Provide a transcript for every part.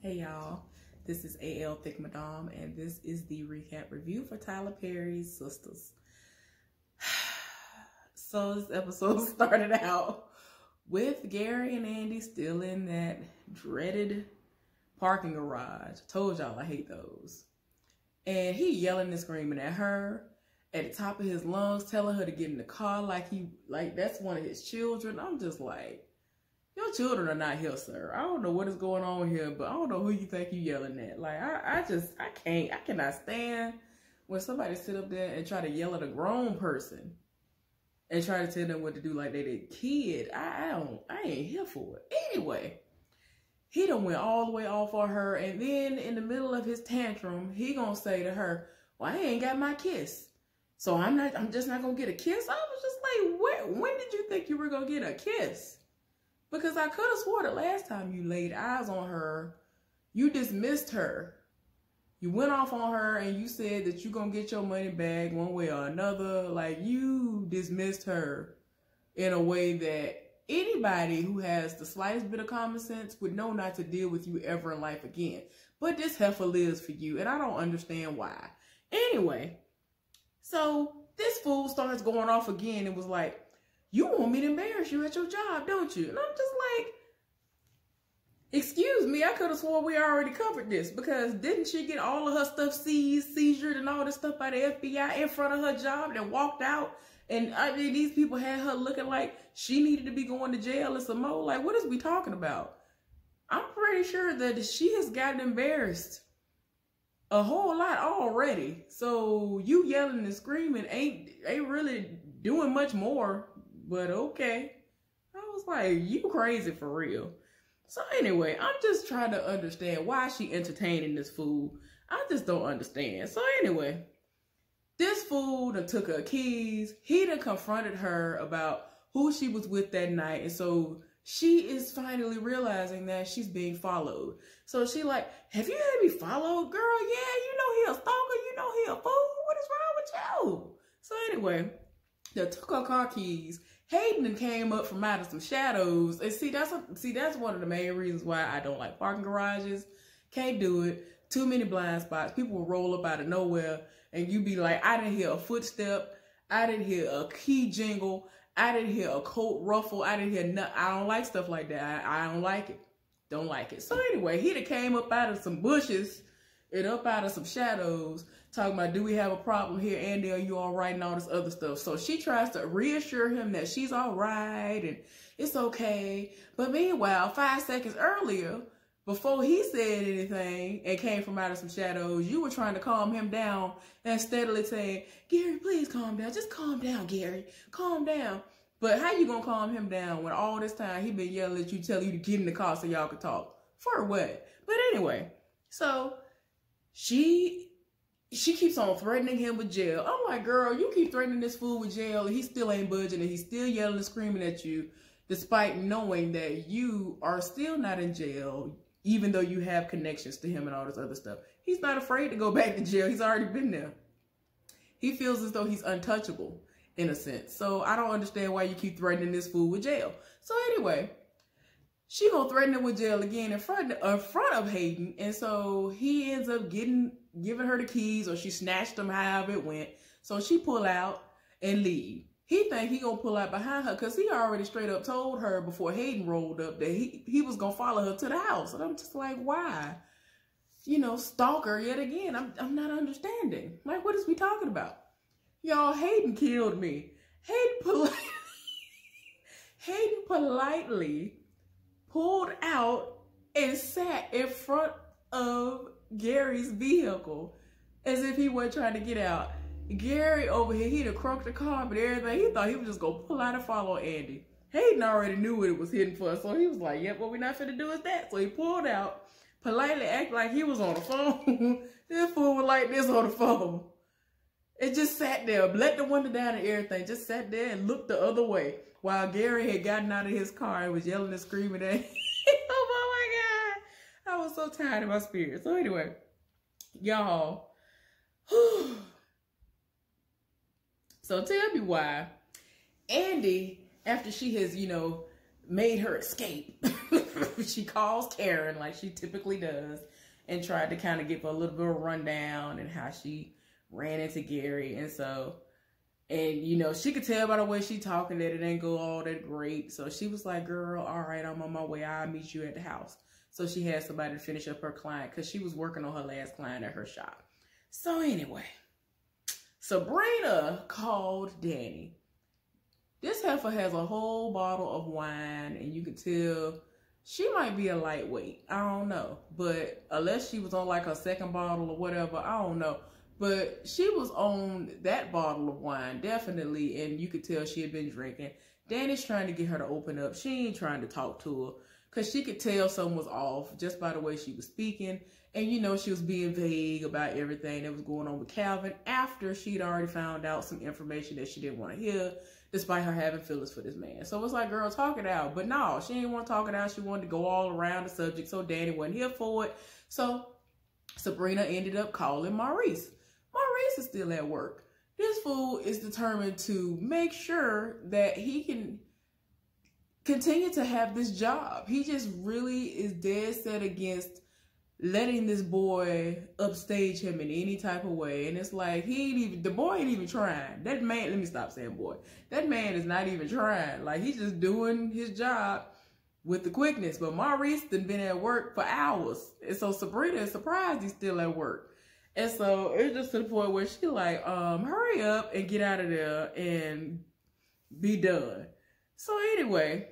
Hey y'all, this is AL Thick Madame, and this is the recap review for Tyler Perry's Sistas. So this episode started out with Gary and Andy still in that dreaded parking garage. I told y'all I hate those. And he yelling and screaming at her at the top of his lungs, telling her to get in the car like that's one of his children. I'm just like, your children are not here, sir. I don't know what is going on here, but I don't know who you think you yelling at. Like, I cannot stand when somebody sit up there and try to yell at a grown person and try to tell them what to do like they their kid. I ain't here for it. Anyway, he done went all the way off on her, and then in the middle of his tantrum, he gonna say to her, well, I ain't got my kiss. So I'm just not gonna get a kiss. I was just like, when did you think you were gonna get a kiss? Because I could have swore the last time you laid eyes on her, you dismissed her. You went off on her and you said that you're going to get your money back one way or another. Like, you dismissed her in a way that anybody who has the slightest bit of common sense would know not to deal with you ever in life again. But this heifer lives for you, and I don't understand why. Anyway, so this fool starts going off again and was like, you want me to embarrass you at your job, don't you? And I'm just like, excuse me, I could have sworn we already covered this, because didn't she get all of her stuff seizured and all this stuff by the FBI in front of her job and walked out? And I mean, these people had her looking like she needed to be going to jail and some more. Like, what is we talking about? I'm pretty sure that she has gotten embarrassed a whole lot already. So you yelling and screaming ain't really doing much more. But okay. I was like, you crazy for real. So anyway, I'm just trying to understand why she entertaining this fool. I just don't understand. So anyway, this fool done took her keys. He done confronted her about who she was with that night. And so she is finally realizing that she's being followed. So she like, have you had me followed, girl? Yeah, you know he a stalker. You know he a fool. What is wrong with you? So anyway, they took her car keys. Hayden came up from out of some shadows. And see, that's one of the main reasons why I don't like parking garages. Can't do it. Too many blind spots. People will roll up out of nowhere and you be like, I didn't hear a footstep. I didn't hear a key jingle. I didn't hear a coat ruffle. I didn't hear nothing. I don't like stuff like that. I don't like it. Don't like it. So anyway, he done came up out of some bushes and up out of some shadows, talking about, do we have a problem here, Andy, are you all right, and all this other stuff. So she tries to reassure him that she's all right and it's okay. But meanwhile, 5 seconds earlier, before he said anything and came from out of some shadows, you were trying to calm him down and steadily saying, Gary, please calm down. Just calm down, Gary. Calm down. But how you gonna calm him down when all this time he been yelling at you, telling you to get in the car so y'all could talk? For what? But anyway, so she keeps on threatening him with jail. I'm like, girl, you keep threatening this fool with jail and he still ain't budging and he's still yelling and screaming at you despite knowing that you are still not in jail, even though you have connections to him and all this other stuff. He's not afraid to go back to jail. He's already been there. He feels as though he's untouchable in a sense. So I don't understand why you keep threatening this fool with jail. So anyway, she gonna threaten him with jail again in front of Hayden. And so he ends up giving her the keys, or she snatched them, however it went. So she pull out and leave. He think he gonna pull out behind her because he already straight up told her before Hayden rolled up that he was gonna follow her to the house. And I'm just like, why? You know, stalker yet again. I'm not understanding. Like, what is we talking about? Y'all, Hayden killed me. Hayden politely pulled out and sat in front of Gary's vehicle as if he wasn't trying to get out. Gary over here, he'd have crunked the car and everything. He thought he was just gonna pull out and follow Andy. Hayden already knew what it was hidden for, so he was like, yep, what we're not finna do is that. So he pulled out, politely acted like he was on the phone. This fool was like this on the phone. It just sat there, let the window down and everything, just sat there and looked the other way while Gary had gotten out of his car and was yelling and screaming at him. Oh my God. I was so tired of my spirit. So anyway, y'all. So tell me why Andy, after she has, you know, made her escape she calls Karen like she typically does and tried to kind of give her a little bit of a rundown and how she ran into Gary. And so, and you know, she could tell by the way she talking that it ain't go all that great. So she was like, girl, all right, I'm on my way. I'll meet you at the house. So she had somebody to finish up her client because she was working on her last client at her shop. So anyway, Sabrina called Danny. This heifer has a whole bottle of wine, and you can tell she might be a lightweight. I don't know. But unless she was on like her second bottle or whatever, I don't know. But she was on that bottle of wine, definitely, and you could tell she had been drinking. Danny's trying to get her to open up. She ain't trying to talk to her because she could tell something was off just by the way she was speaking. And, you know, she was being vague about everything that was going on with Calvin after she'd already found out some information that she didn't want to hear, despite her having feelings for this man. So it's like, girl, talk it out. But no, she didn't want to talk it out. She wanted to go all around the subject, so Danny wasn't here for it. So Sabrina ended up calling Maurice. Maurice is still at work. This fool is determined to make sure that he can continue to have this job. He just really is dead set against letting this boy upstage him in any type of way. And it's like, the boy ain't even trying. That man, let me stop saying boy. That man is not even trying. Like, he's just doing his job with the quickness. But Maurice done been at work for hours. And so Sabrina is surprised he's still at work. And so it's just to the point where she like, hurry up and get out of there and be done. So anyway,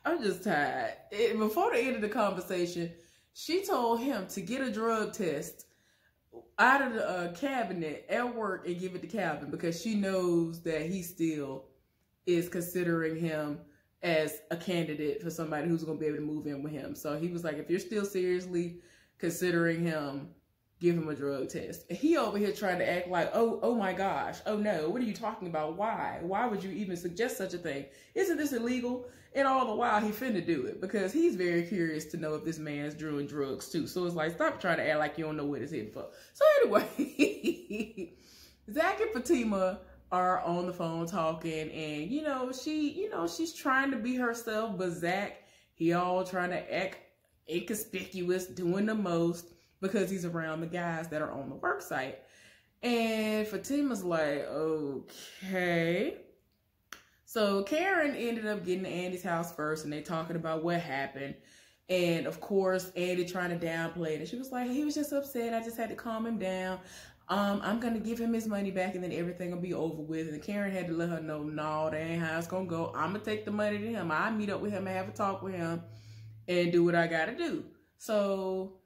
I'm just tired. Before the end of the conversation, she told him to get a drug test out of the cabinet at work and give it to Calvin because she knows that he still is considering him as a candidate for somebody who's going to be able to move in with him. So he was like, if you're still seriously considering him, give him a drug test. And he over here trying to act like, oh my gosh, oh no, what are you talking about? Why would you even suggest such a thing? Isn't this illegal? And all the while he finna do it because he's very curious to know if this man's doing drugs too. So it's like, stop trying to act like you don't know what it's hitting for. So anyway, Zach and Fatima are on the phone talking, and she's trying to be herself, but Zach, he all trying to act inconspicuous, doing the most because he's around the guys that are on the work site. And Fatima's like, okay. So Karen ended up getting to Andy's house first, and they talking about what happened. And of course, Andy trying to downplay it. And she was like, he was just upset. I just had to calm him down. I'm going to give him his money back, and then everything will be over with. And Karen had to let her know, no, that ain't how it's going to go. I'm going to take the money to him. I'll meet up with him and have a talk with him and do what I got to do. So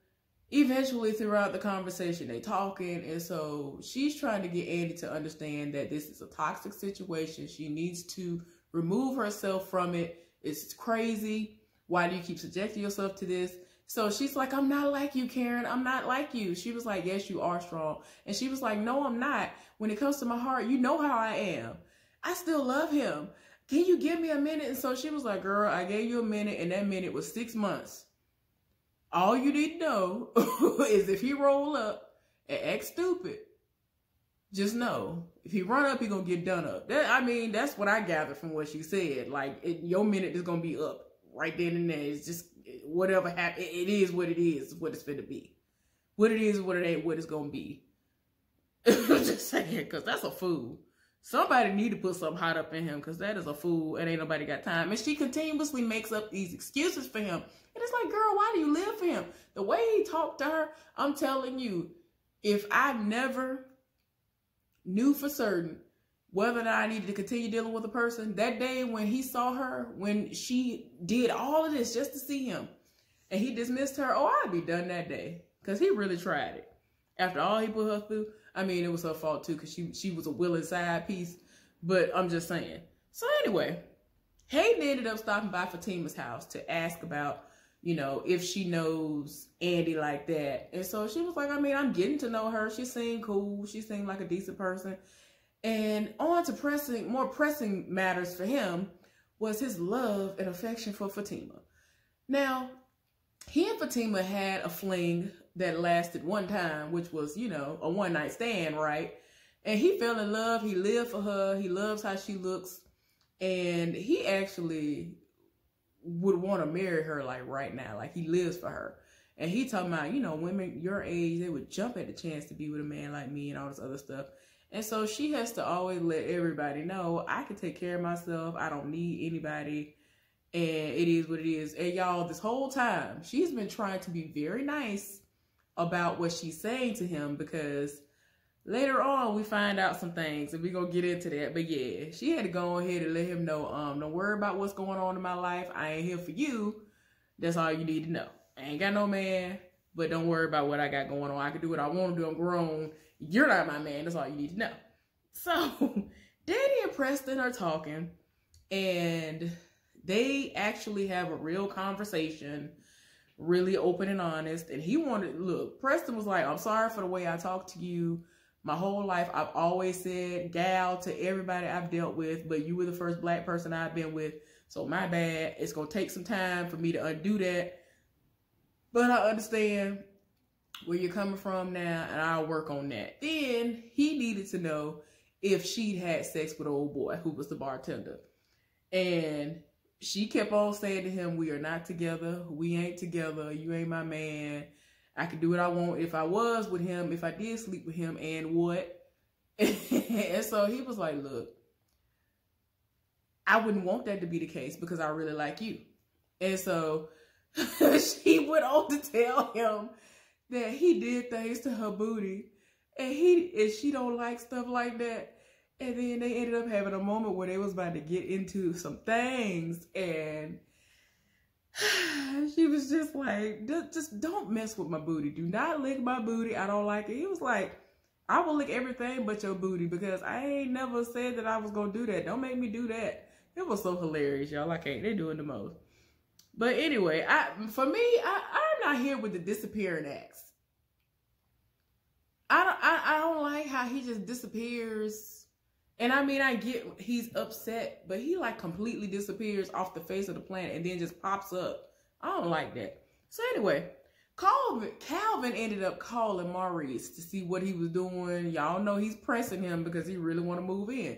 eventually throughout the conversation, they talking. And so she's trying to get Andy to understand that this is a toxic situation. She needs to remove herself from it. It's crazy. Why do you keep subjecting yourself to this? So she's like, I'm not like you, Karen. I'm not like you. She was like, yes, you are strong. And she was like, no, I'm not. When it comes to my heart, you know how I am. I still love him. Can you give me a minute? And so she was like, girl, I gave you a minute, and that minute was 6 months. All you need to know is if he roll up and act stupid, just know, if he run up, he gonna get done up. That's what I gathered from what she said. Like, your minute is gonna be up right then and there. It's just whatever happens. It is what it is, what it's finna be. What it is, what it ain't, what it's gonna be. I'm just saying, because that's a fool. Somebody need to put something hot up in him, because that is a fool and ain't nobody got time. And she continuously makes up these excuses for him. And it's like, girl, why do you live for him? The way he talked to her, I'm telling you, if I never knew for certain whether or not I needed to continue dealing with a person, that day when he saw her, when she did all of this just to see him, and he dismissed her, I'd be done that day. Because he really tried it. After all he put her through, it was her fault too, because she was a willing side piece. But I'm just saying. So anyway, Hayden ended up stopping by Fatima's house to ask about, if she knows Andy like that. And so she was like, I'm getting to know her. She seemed cool. She seemed like a decent person. And on to more pressing matters for him was his love and affection for Fatima. Now, he and Fatima had a fling that lasted one time, which was, a one-night stand, right? And he fell in love. He lived for her. He loves how she looks. And he actually would want to marry her like right now. Like he lives for her. And he talking about, you know, women your age, they would jump at the chance to be with a man like me and all this other stuff. And so she has to always let everybody know, I can take care of myself. I don't need anybody. And it is what it is. And y'all, this whole time, she's been trying to be very nice about what she's saying to him, because later on we find out some things and we're going to get into that. But yeah, she had to go ahead and let him know, don't worry about what's going on in my life. I ain't here for you. That's all you need to know. I ain't got no man, but don't worry about what I got going on. I can do what I want to do. I'm grown. You're not my man. That's all you need to know. So Danny and Preston are talking, and they actually have a real conversation, really open and honest. And he wanted, look, Preston was like, I'm sorry for the way I talked to you. My whole life, I've always said gal to everybody I've dealt with, but you were the first black person I've been with. So my bad. It's going to take some time for me to undo that. But I understand where you're coming from now, and I'll work on that. Then he needed to know if she'd had sex with an old boy who was the bartender. And she kept on saying to him, we are not together. We ain't together. You ain't my man. I could do what I want if I was with him, if I did sleep with him, and what? And so he was like, look, I wouldn't want that to be the case because I really like you. And so she went on to tell him that he did things to her booty, and she don't like stuff like that. And then they ended up having a moment where they was about to get into some things, and she was just like, just don't mess with my booty. Do not lick my booty. I don't like it. He was like, I will lick everything but your booty, because I ain't never said that I was going to do that. Don't make me do that. It was so hilarious, y'all. I can't. They're doing the most. But anyway, for me, I'm not here with the disappearing acts. I don't like how he just disappears. And I mean, I get he's upset, but he like completely disappears off the face of the planet and then just pops up. I don't like that. So anyway, Calvin ended up calling Maurice to see what he was doing. Y'all know he's pressing him because he really want to move in.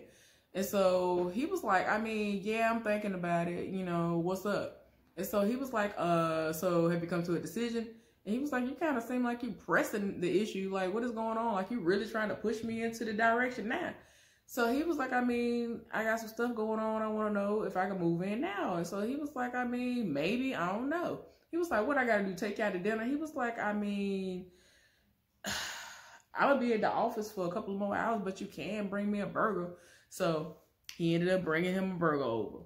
And so he was like, I mean, yeah, I'm thinking about it. You know, what's up? And so he was like, so have you come to a decision? And he was like, you kind of seem like you pressing the issue. Like, what is going on? Like, you really trying to push me into the direction now. So he was like, I mean, I got some stuff going on. I want to know if I can move in now. And so he was like, I mean, maybe, I don't know. He was like, what I got to do, take you out to dinner? He was like, I mean, I'm going to be at the office for a couple of more hours, but you can bring me a burger. So he ended up bringing him a burger over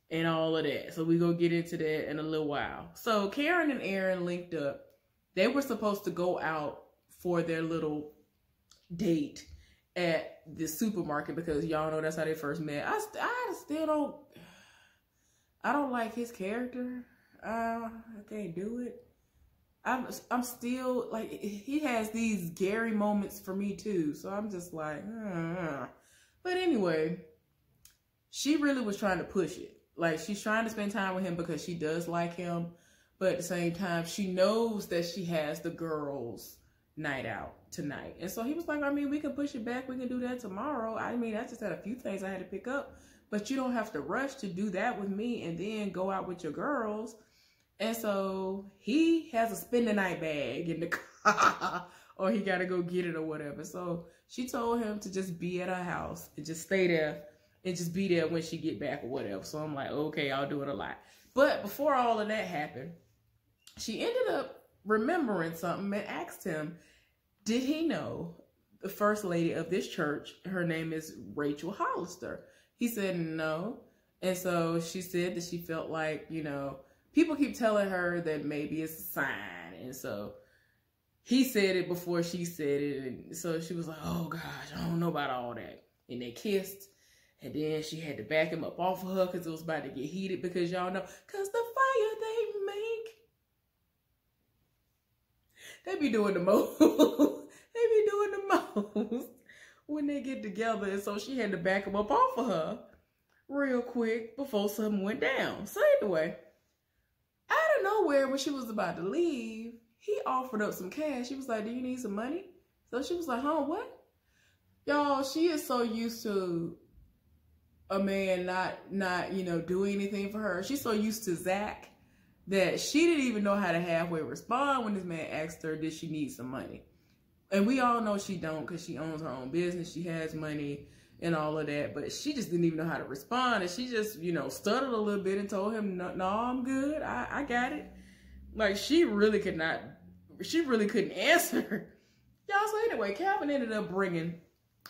and all of that. So we gonna get into that in a little while. So Karen and Aaron linked up. They were supposed to go out for their little date at the supermarket, because y'all know that's how they first met. I still don't like his character. I can't do it. I'm still like, he has these Gary moments for me too. So I'm just like, But anyway, she really was trying to push it. Like, she's trying to spend time with him because she does like him. But at the same time, she knows that she has the girls' night out tonight. And so he was like, I mean, we can push it back. We can do that tomorrow. I mean, I just had a few things I had to pick up. But you don't have to rush to do that with me and then go out with your girls. And so he has a spend the night bag in the car, or he got to go get it or whatever. So she told him to just be at her house and just stay there. And just be there when she get back or whatever. So I'm like, okay, I'll do it a lot. But before all of that happened, she ended up remembering something and asked him, did he know the first lady of this church? Her name is Rachel Hollister. He said no. And so she said that she felt like, you know, people keep telling her that maybe it's a sign. And so he said it before she said it. And so she was like, oh gosh, I don't know about all that. And they kissed. And then she had to back him up off of her because it was about to get heated, because y'all know, because the fire they be doing the most. They be doing the most when they get together. And so she had to back him up off of her real quick before something went down. So anyway, out of nowhere, when she was about to leave, he offered up some cash. She was like, do you need some money? So she was like, huh, what? Y'all, she is so used to a man not do anything for her. She's so used to Zach that she didn't even know how to halfway respond when this man asked her, did she need some money? And we all know she don't, because she owns her own business. She has money and all of that, but she just didn't even know how to respond. And she just, stuttered a little bit and told him, no, I'm good. I got it. Like, she really couldn't answer. Y'all, so anyway, Calvin ended up bringing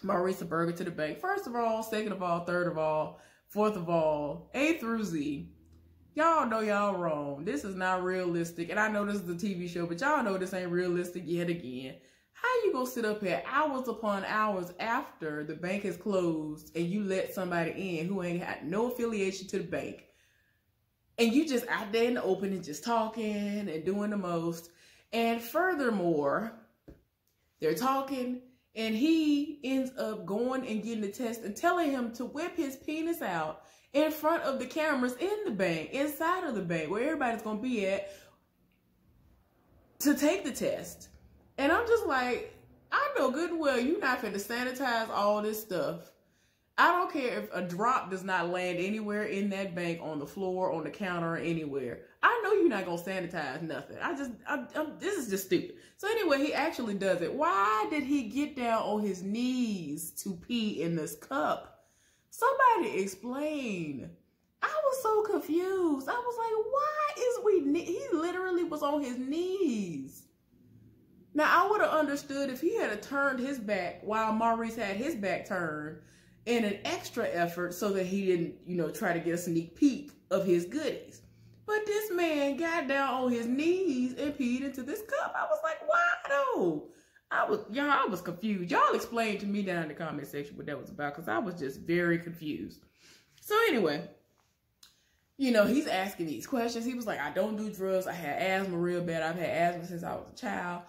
Maurice a burger to the bank. First of all, second of all, third of all, fourth of all, A through Z. Y'all know y'all wrong. This is not realistic. And I know this is a TV show, but y'all know this ain't realistic yet again. How you gonna sit up here hours upon hours after the bank is closed and you let somebody in who ain't had no affiliation to the bank, and you just out there in the open and just talking and doing the most? And furthermore, they're talking and he ends up going and getting the test and telling him to whip his penis out in front of the cameras in the bank, inside of the bank, where everybody's gonna be at, to take the test. And I'm just like, I know good and well you're not finna sanitize all this stuff. I don't care if a drop does not land anywhere in that bank, on the floor, on the counter, or anywhere. I know you're not gonna sanitize nothing. This is just stupid. So anyway, he actually does it. Why did he get down on his knees to pee in this cup? Somebody explain. I was so confused. I was like, why is he literally was on his knees. Now, I would have understood if he had turned his back while Maurice had his back turned in an extra effort so that he didn't, try to get a sneak peek of his goodies. But this man got down on his knees and peed into this cup. I was like, why though? I was confused. Y'all explain to me down in the comment section what that was about, because I was just very confused. So anyway, he's asking these questions. He was like, I don't do drugs. I had asthma real bad. I've had asthma since I was a child.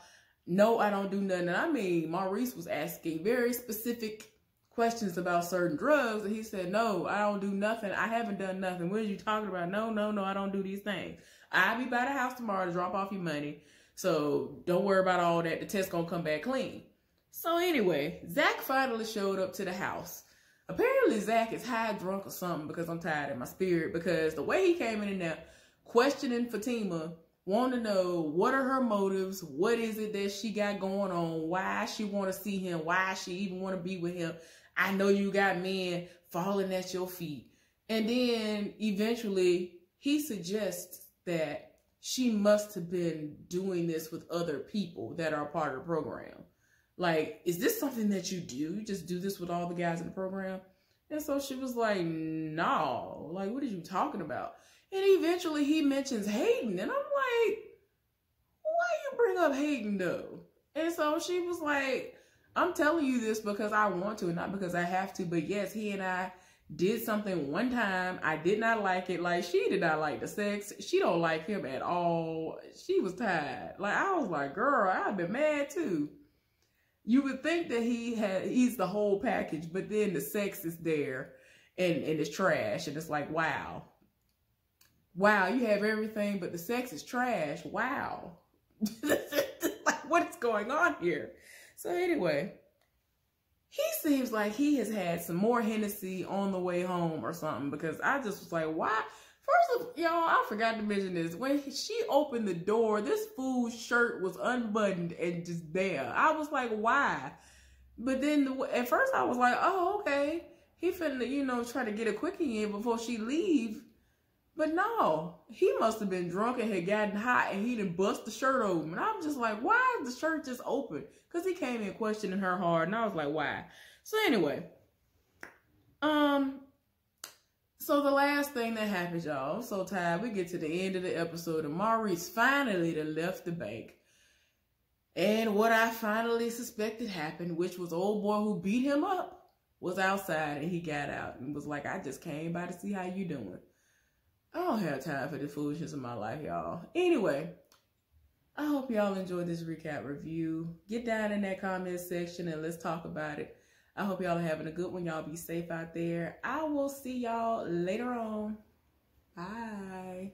No, I don't do nothing. And I mean, Maurice was asking very specific questions about certain drugs. And he said, no, I don't do nothing. I haven't done nothing. What are you talking about? No, I don't do these things. I'll be by the house tomorrow to drop off your money. So don't worry about all that. The test gonna come back clean. So anyway, Zach finally showed up to the house. Apparently Zach is high, drunk or something, because I'm tired in my spirit, because the way he came in there questioning Fatima, want to know what are her motives, what is it that she got going on, why she want to see him, why she even want to be with him. I know you got men falling at your feet. And then eventually he suggests that she must have been doing this with other people that are part of the program. Like, is this something that you do? You just do this with all the guys in the program? And so she was like, no, like, what are you talking about? And eventually he mentions Hayden. And I'm like, why you bring up Hayden though? And so she was like, I'm telling you this because I want to, not because I have to. But yes, he and I did something one time. I did not like it. Like, she did not like the sex. She don't like him at all. She was tired. Like, I was like, girl, I've been mad too. You would think that he's the whole package, but then the sex is there and it's trash. And it's like, wow. Wow, you have everything, but the sex is trash. Wow. Like, what is going on here? So anyway, he seems like he has had some more Hennessy on the way home or something, because I just was like, why? First of y'all, I forgot to mention this. When she opened the door, this fool's shirt was unbuttoned and just there. I was like, why? But then at first I was like, oh, okay. He finna, try to get a quickie in before she leave. But no, he must have been drunk and had gotten hot and he done bust the shirt open. And I'm just like, why is the shirt just open? Because he came in questioning her hard, and I was like, why? So anyway, so the last thing that happens, y'all, I'm so tired. We get to the end of the episode, and Maurice finally done left the bank. And what I finally suspected happened, which was old boy who beat him up, was outside, and he got out and was like, I just came by to see how you doing. I don't have time for the foolishness in my life, y'all. Anyway, I hope y'all enjoyed this recap review. Get down in that comment section and let's talk about it. I hope y'all are having a good one. Y'all be safe out there. I will see y'all later on. Bye.